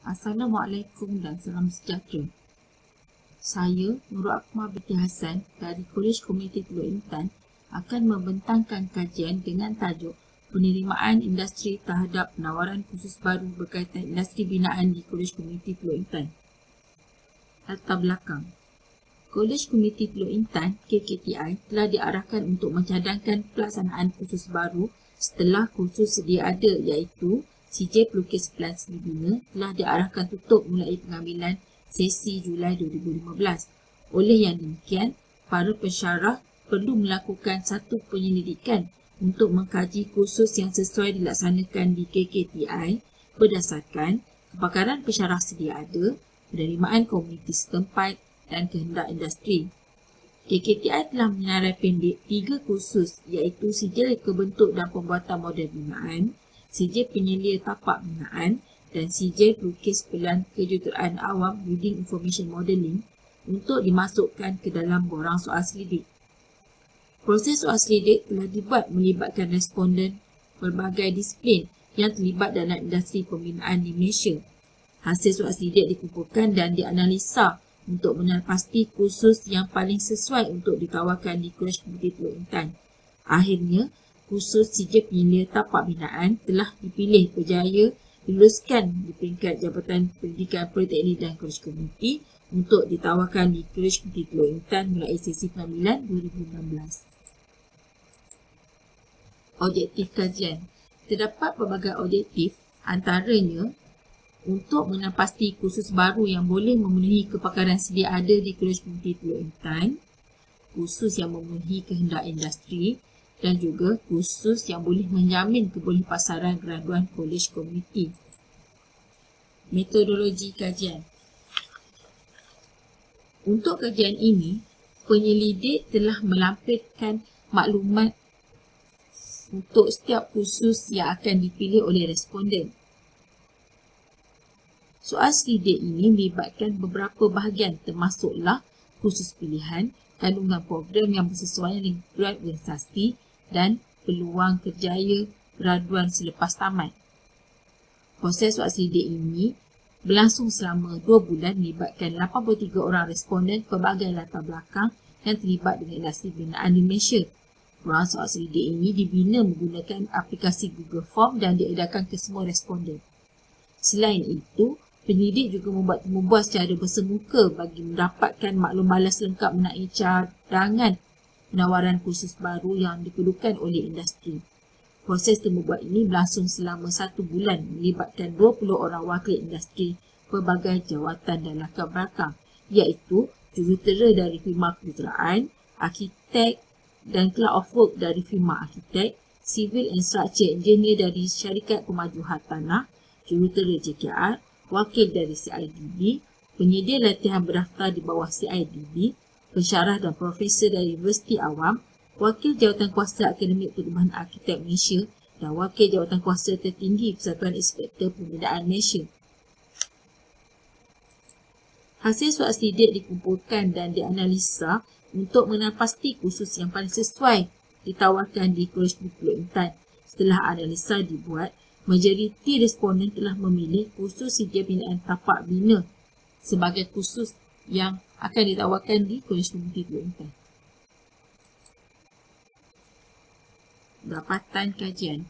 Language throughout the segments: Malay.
Assalamualaikum dan salam sejahtera. Saya, Nurul Akmal binti Hassan dari Kolej Komuniti Teluk Intan akan membentangkan kajian dengan tajuk Penerimaan Industri terhadap Penawaran Khusus Baru berkaitan Industri Binaan di Kolej Komuniti Teluk Intan. Latar belakang. Kolej Komuniti Teluk Intan (KKTI) telah diarahkan untuk mencadangkan pelaksanaan kursus baru setelah kursus sedia ada, iaitu CJ Pelukis Pelan Seni Bina telah diarahkan tutup mulai pengambilan sesi Julai 2015. Oleh yang demikian, para pensyarah perlu melakukan satu penyelidikan untuk mengkaji kursus yang sesuai dilaksanakan di KKTI berdasarkan kepakaran pensyarah sedia ada, penerimaan komuniti setempat dan kehendak industri. KKTI telah menyenarai pendek 3 kursus, iaitu Sijil Kebentuk dan Pembuatan Model Binaan, Sijil Penyelia Tapak Binaan dan Sijil Pelukis Pelan Kejuruteraan Awam Building Information Modelling untuk dimasukkan ke dalam borang soal selidik. Proses soal selidik telah dibuat melibatkan responden berbagai disiplin yang terlibat dalam industri pembinaan di Malaysia. Hasil soal selidik dikumpulkan dan dianalisa untuk menepasti kursus yang paling sesuai untuk ditawarkan di Kolej Komuniti Teluk Intan. Akhirnya, kursus Sijil Penyelia Tapak Binaan telah dipilih berjaya diluluskan di peringkat Jabatan Pendidikan Politeknik dan Kolej Komuniti untuk ditawarkan di Kolej Komuniti Teluk Intan mulai sesi pengambilan 2016. Objektif kajian. Terdapat pelbagai objektif, antaranya untuk menepasti kursus baru yang boleh memenuhi kepakaran sedia ada di Kolej Komuniti Teluk Intan, kursus yang memenuhi kehendak industri, dan juga kursus yang boleh menjamin kebolehpasaran graduan kolej komuniti. Metodologi kajian. Untuk kajian ini, penyelidik telah melampirkan maklumat untuk setiap kursus yang akan dipilih oleh responden. Soal selidik ini melibatkan beberapa bahagian termasuklah kursus pilihan, kandungan program yang bersesuaian dengan graduan organisasi dan peluang kerjaya graduan selepas tamat. Proses soal selidik ini berlangsung selama 2 bulan melibatkan 83 orang responden pelbagai latar belakang yang terlibat dengan industri binaan di Malaysia. Borang soal selidik ini dibina menggunakan aplikasi Google Form dan diedarkan ke semua responden. Selain itu, penyelidik juga membuat temubual secara bersemuka bagi mendapatkan maklum balas lengkap mengenai cadangan penawaran kursus baru yang diperlukan oleh industri. Proses temubual ini berlangsung selama 1 bulan melibatkan 20 orang wakil industri pelbagai jawatan dan latar belakang, iaitu jurutera dari firma kejuruteraan, arkitek dan cloud of work dari firma arkitek, civil and structure engineer dari syarikat pemaju hartanah, jurutera JKR, wakil dari CIDB, penyedia latihan berdaftar di bawah CIDB, pensyarah dan profesor dari Universiti Awam, wakil jawatan kuasa Akademik Perubahan Arkitek Malaysia dan wakil jawatan kuasa tertinggi Persatuan Inspektor Pembinaan Malaysia. Hasil soal selidik dikumpulkan dan dianalisa untuk menepasti kursus yang paling sesuai ditawarkan di Kolej Komuniti Teluk Intan. Setelah analisa dibuat, majoriti responden telah memilih kursus Sijil Binaan Tapak Bina sebagai kursus yang akan ditawarkan di Kolej Komuniti Teluk Intan. Dapatan kajian.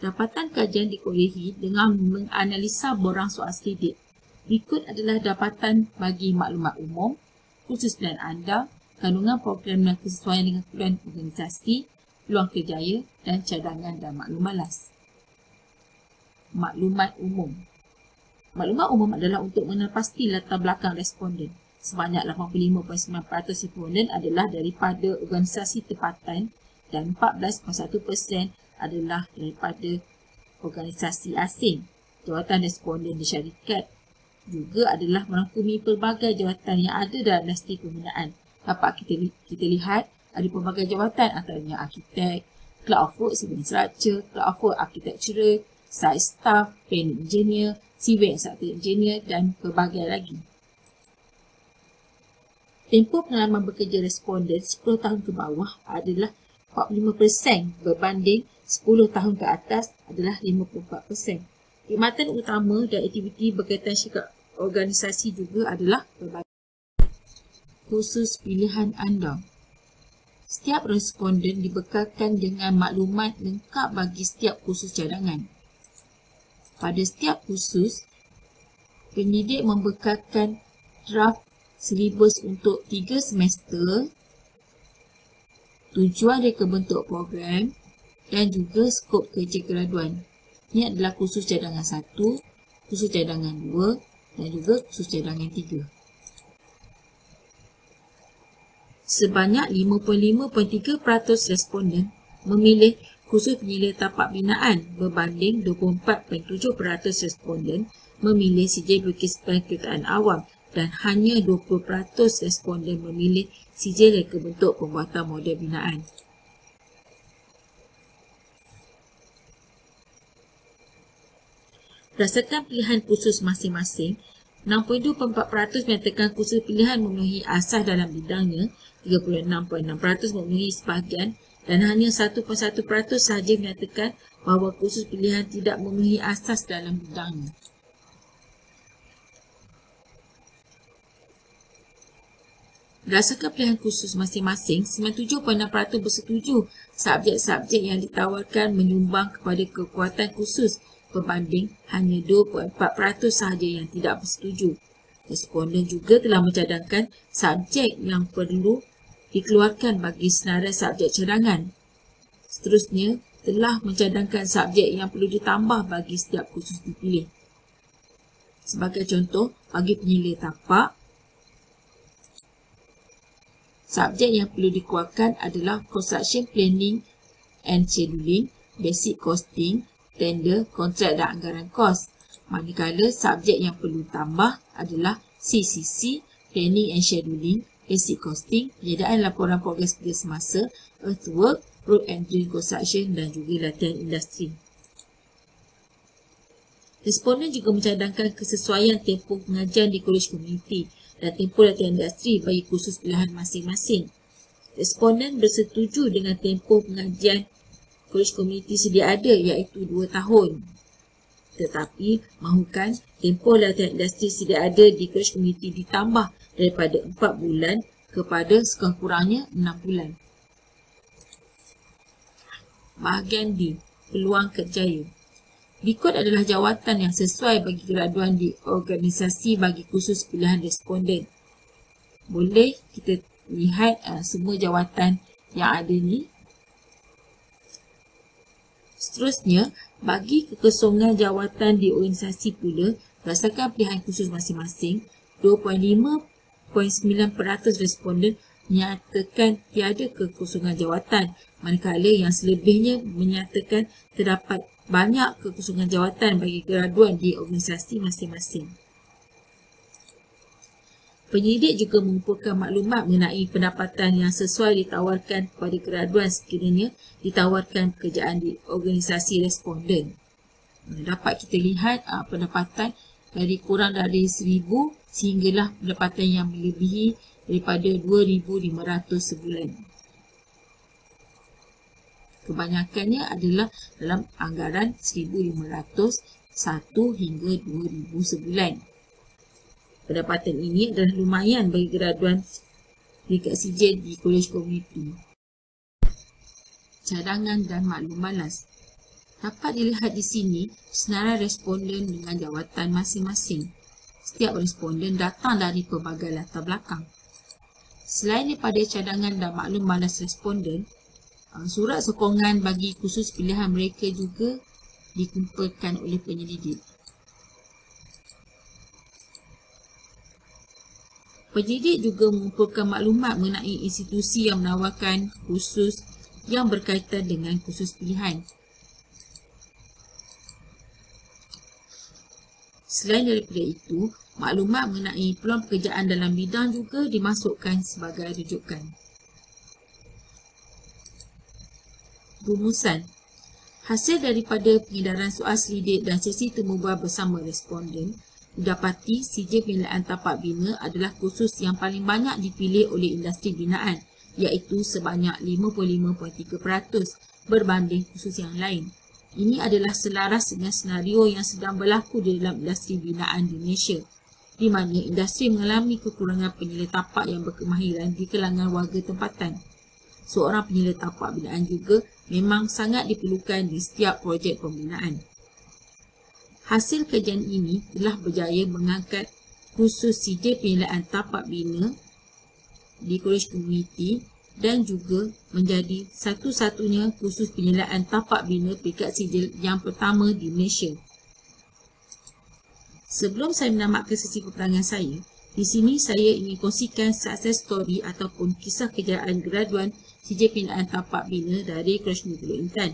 Dapatan kajian dikolehi dengan menganalisa borang soal selidik. Berikut adalah dapatan bagi maklumat umum, kursus pilihan anda, kandungan program dan kesesuaian dengan keperluan organisasi, peluang kerjaya dan cadangan dan maklum balas. Maklumat umum. Maklumat umum adalah untuk menepasti latar belakang responden. Sebanyak 85.9% responden adalah daripada organisasi tempatan dan 14.1% adalah daripada organisasi asing. Jawatan responden di syarikat juga adalah merangkumi pelbagai jawatan yang ada dalam industri pembinaan. Dapat kita lihat ada pelbagai jawatan antaranya arkitek, cloud of work, civil structure, cloud of work, architectural, site staff, planning engineer, civil and structural engineer dan pelbagai lagi. Tempoh pengalaman bekerja responden 10 tahun ke bawah adalah 45% berbanding 10 tahun ke atas adalah adalah 54%. Khidmatan utama dan aktiviti berkaitan syarikat organisasi juga adalah berbagai khusus pilihan anda. Setiap responden dibekalkan dengan maklumat lengkap bagi setiap khusus cadangan. Pada setiap khusus, pendidik membekalkan draft silibus untuk 3 semester, tujuan reka bentuk program dan juga skop kerja graduan. Ini adalah khusus cadangan 1, khusus cadangan 2 dan juga khusus cadangan 3. Sebanyak 55.3% responden memilih khusus penilai tapak binaan berbanding 24.7% responden memilih CJ berkisahkan kejuruteraan awam dan hanya 20% responden memilih CJ reka bentuk pembuatan model binaan. Berdasarkan pilihan khusus masing-masing, 62.4% menyatakan khusus pilihan memenuhi asas dalam bidangnya, 36.6% memenuhi sebahagian dan hanya 1.1% sahaja menyatakan bahawa khusus pilihan tidak memenuhi asas dalam bidangnya. Berdasarkan pilihan khusus masing-masing, 97.6% bersetuju subjek-subjek yang ditawarkan menyumbang kepada kekuatan khusus berbanding hanya 2.4% sahaja yang tidak bersetuju. Responden juga telah mencadangkan subjek yang perlu dikeluarkan bagi senarai subjek cadangan. Seterusnya, telah mencadangkan subjek yang perlu ditambah bagi setiap khusus dipilih. Sebagai contoh, bagi penilai tapak, subjek yang perlu dikeluarkan adalah Construction Planning and Scheduling, Basic Costing, Tender, Kontrak dan Anggaran Kos. Manakala subjek yang perlu tambah adalah CCC, Planning and Scheduling, Basic Costing, penyediaan laporan progres kerja semasa, Earthwork, Road and Drain Construction dan juga latihan industri. Responden juga mencadangkan kesesuaian tempoh pengajian di kolej komuniti dan tempoh latihan industri bagi khusus pilihan masing-masing. Responden bersetuju dengan tempoh pengajian kolej komuniti sedia ada iaitu 2 tahun. Tetapi mahukan tempoh latihan industri sedia ada di kolej komuniti ditambah daripada 4 bulan kepada sekurang-kurangnya 6 bulan. Bahagian D, peluang kerjaya. Berikut adalah jawatan yang sesuai bagi graduan di organisasi bagi khusus pilihan responden. Boleh kita lihat semua jawatan yang ada ni. Seterusnya, bagi kekosongan jawatan di organisasi pula, berdasarkan pilihan khusus masing-masing, 2.5.9% responden menyatakan tiada kekosongan jawatan, manakala yang selebihnya menyatakan terdapat banyak kekosongan jawatan bagi graduan di organisasi masing-masing. Penyidik juga mengumpulkan maklumat mengenai pendapatan yang sesuai ditawarkan kepada graduan sekiranya ditawarkan pekerjaan di organisasi responden. Dapat kita lihat pendapatan dari kurang dari 1,000 sehinggalah pendapatan yang melebihi daripada 2,500 sebulan. Kebanyakannya adalah dalam anggaran 1,500 1 hingga 2,000 sebulan. Pendapatan ini adalah lumayan bagi graduan dekat CJ di kolej komuniti. Cadangan dan maklum balas. Dapat dilihat di sini senarai responden dengan jawatan masing-masing. Setiap responden datang dari pelbagai latar belakang. Selain daripada cadangan dan maklum balas responden, surat sokongan bagi khusus pilihan mereka juga dikumpulkan oleh penyelidik. Penyelidik juga mengumpulkan maklumat mengenai institusi yang menawarkan khusus yang berkaitan dengan khusus pilihan. Selain daripada itu, maklumat mengenai peluang pekerjaan dalam bidang juga dimasukkan sebagai rujukan. Rumusan. Hasil daripada pengedaran soal selidik dan sesi temubual bersama responden, didapati CJ penilaian tapak bina adalah khusus yang paling banyak dipilih oleh industri binaan, iaitu sebanyak 55.3% berbanding khusus yang lain. Ini adalah selaras dengan senario yang sedang berlaku di dalam industri binaan di Malaysia, di mana industri mengalami kekurangan penyela tapak yang berkemahiran di kalangan warga tempatan. Seorang penyela tapak binaan juga memang sangat diperlukan di setiap projek pembinaan. Hasil kajian ini telah berjaya mengangkat kursus sijil penyelaan tapak bina di College Community dan juga menjadi satu-satunya kursus penyelaan tapak bina peringkat sijil yang pertama di Malaysia. Sebelum saya menamatkan sesi peperangan saya, di sini saya ingin kongsikan success story ataupun kisah kejayaan graduan sijil penyelaan tapak bina dari College Community Intan.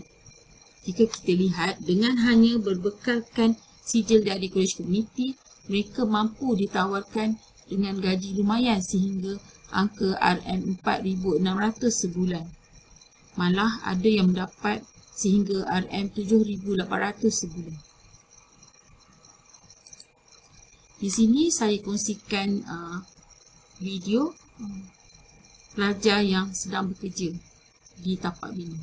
Jika kita lihat, dengan hanya berbekalkan sijil dari College Community, mereka mampu ditawarkan dengan gaji lumayan sehingga angka RM4,600 sebulan. Malah ada yang mendapat sehingga RM7,800 sebulan. Di sini saya kongsikan video pelajar yang sedang bekerja di tapak bina.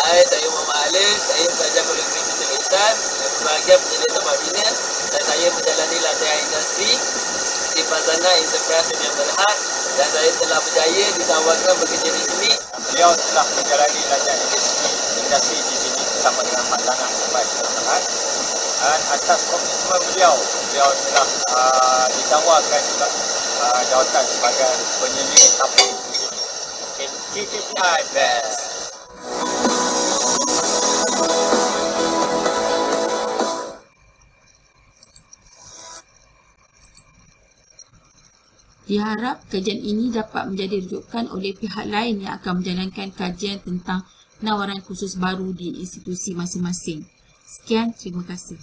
Saya Muhammad Alif, saya pelajar College Community Intan yang berbahagia penyelia tapak bina dan saya menjalani latihan industri di Fazana Enterprise Sdn Bhd dan saya telah berjaya ditawarkan bekerja di sini. Beliau telah menjalani latihan industri di sini bersama dengan Fazana Enterprise Sdn Bhd dan atas komitmen beliau telah ditawarkan juga jawatan sebagai penyelia tapak bina. Keep it like that. Diharap kajian ini dapat menjadi rujukan oleh pihak lain yang akan menjalankan kajian tentang penawaran kursus baru di institusi masing-masing. Sekian, terima kasih.